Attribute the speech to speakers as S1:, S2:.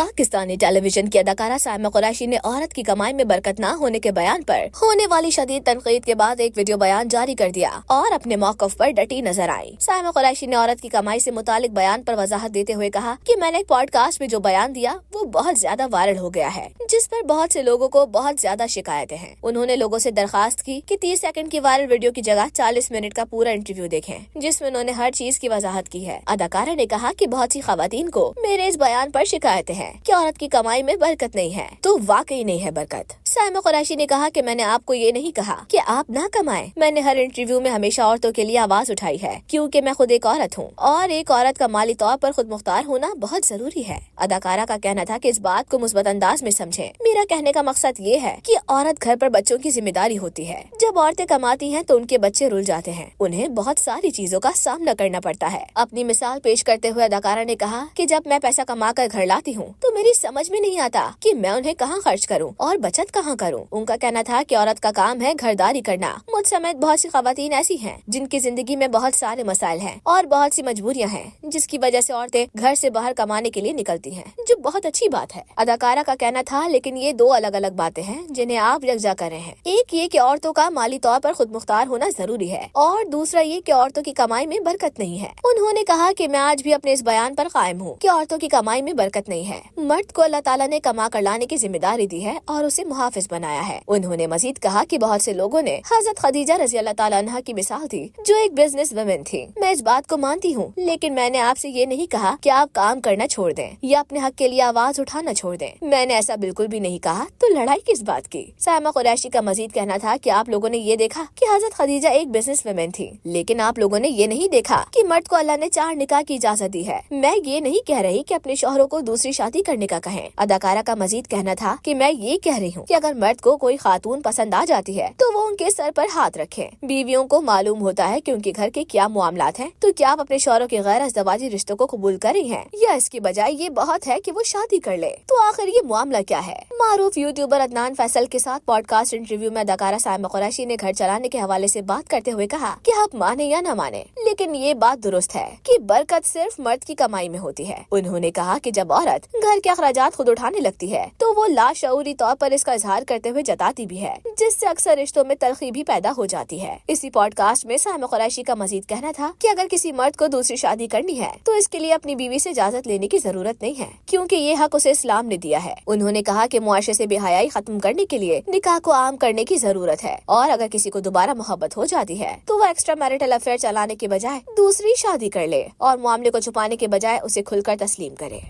S1: Pakistani television की अदाकारा साइमा कुरैशी ने औरत की कमाई में बरकत न होने के बयान पर होने वाली शदीद तनकीद के बाद एक वीडियो बयान जारी कर दिया और अपने मौक़िफ़ पर डटी नजर आई। साइमा कुरैशी ने औरत की कमाई से मुतालिक बयान पर वजाहत देते हुए कहा कि मैंने एक पॉडकास्ट में जो बयान दिया वो बहुत ज्यादा वायरल हो गया है, जिस पर बहुत से लोगों को बहुत ज्यादा शिकायतें हैं। उन्होंने लोगों से दरखास्त की कि 30 सेकंड की वायरल वीडियो की जगह 40 मिनट का पूरा इंटरव्यू देखें, जिसमें उन्होंने हर चीज की वजाहत की है। अदाकारा ने कहा कि बहुत सी खवातीन को मेरे इस बयान पर शिकायतें हैं कि औरत की कमाई में बरकत नहीं है, तो वाकई नहीं है बरकत। साइमा कुरैशी ने कहा कि मैंने आपको ये नहीं कहा कि आप ना कमाएं। मैंने हर इंटरव्यू में हमेशा औरतों के लिए आवाज उठाई है, क्योंकि मैं खुद एक औरत हूँ और एक औरत का माली तौर पर खुद मुख्तार होना बहुत जरूरी है। अदाकारा का कहना था कि इस बात को मुस्बत अंदाज में समझें। मेरा कहने का मकसद ये है कि औरत घर पर बच्चों की जिम्मेदारी होती है। जब औरतें कमाती हैं तो उनके बच्चे रुल जाते हैं, उन्हें बहुत सारी चीजों का सामना करना पड़ता है। अपनी मिसाल पेश करते हुए अदाकारा ने कहा कि जब मैं पैसा कमा कर घर लाती हूँ तो मेरी समझ में नहीं आता कि मैं उन्हें कहाँ खर्च करूँ और बचत कहाँ करूँ। उनका कहना था कि औरत का काम है घरदारी करना। मुझ समेत बहुत सी खवातीन ऐसी हैं जिनकी जिंदगी में बहुत सारे मसाइल हैं और बहुत सी मजबूरियाँ हैं, जिसकी वजह से औरतें घर से बाहर कमाने के लिए निकलती हैं, जो बहुत अच्छी बात है। अदाकारा का कहना था लेकिन ये दो अलग अलग बातें हैं जिन्हें आप यकजा कर रहे हैं। एक ये कि औरतों का माली तौर पर खुद मुख्तार होना जरूरी है और दूसरा ये कि औरतों की कमाई में बरकत नहीं है। उन्होंने कहा कि मैं आज भी अपने इस बयान पर कायम हूँ कि औरतों की कमाई में बरकत नहीं है। मर्द को अल्लाह ताला ने कमा कर लाने की जिम्मेदारी दी है और उसे मुहाफिज बनाया है। उन्होंने मजीद कहा कि बहुत से लोगों ने हजरत खदीजा रज़ी अल्लाह ताला अन्हा की मिसाल दी, जो एक बिजनेस वुमेन थी। मैं इस बात को मानती हूँ, लेकिन मैंने आपसे ये नहीं कहा कि आप काम करना छोड़ दें या अपने हक के लिए आवाज उठाना छोड़ दें। मैंने ऐसा बिल्कुल भी नहीं कहा, तो लड़ाई किस बात की। साइमा कुरैशी का मजीद कहना था कि आप लोगों ने ये देखा कि हजरत खदीजा एक बिजनेस वुमेन थी, लेकिन आप लोगों ने ये नहीं देखा कि मर्द को अल्लाह ने 4 निकाह की इजाजत दी है। मैं ये नहीं कह रही कि अपने शौहरों को दूसरी शादी करने का कहें। अदाकारा का मजीद कहना था कि मैं ये कह रही हूँ कि अगर मर्द को कोई खातून पसंद आ जाती है तो वो उनके सर पर हाथ रखें। बीवियों को मालूम होता है कि उनके घर के क्या मामलात हैं, तो क्या आप अपने शौहरों के गैर अज़दवाजी रिश्तों को कबूल कर रही हैं, या इसकी बजाय ये बहुत है कि वो शादी कर ले? तो आखिर ये मामला क्या है? मारूफ यूट्यूबर अदनान फैसल के साथ पॉडकास्ट इंटरव्यू में अदाकारा साइमा कुरैशी ने घर चलाने के हवाले से बात करते हुए कहा कि आप माने या न माने, लेकिन ये बात दुरुस्त है कि बरकत सिर्फ मर्द की कमाई में होती है। उन्होंने कहा कि जब औरत घर के अखराजात खुद उठाने लगती है तो वो लाशऊरी तौर पर इसका इजहार करते हुए जताती भी है, जिससे अक्सर रिश्तों में तलखी भी पैदा हो जाती है। इसी पॉडकास्ट में साइमा कुरैशी का मजीद कहना था कि अगर किसी मर्द को दूसरी शादी करनी है तो इसके लिए अपनी बीवी से इजाजत लेने की जरूरत नहीं है, क्योंकि ये हक उसे इस्लाम ने दिया है। उन्होंने कहा कि मुआशरे से बेहयाई खत्म करने के लिए निकाह को आम करने की जरूरत है, और अगर किसी को दोबारा मोहब्बत हो जाती है तो वो एक्स्ट्रा मैरिटल अफेयर चलाने के बजाय दूसरी शादी कर ले और मामले को छुपाने के बजाय उसे खुलकर तस्लीम करे।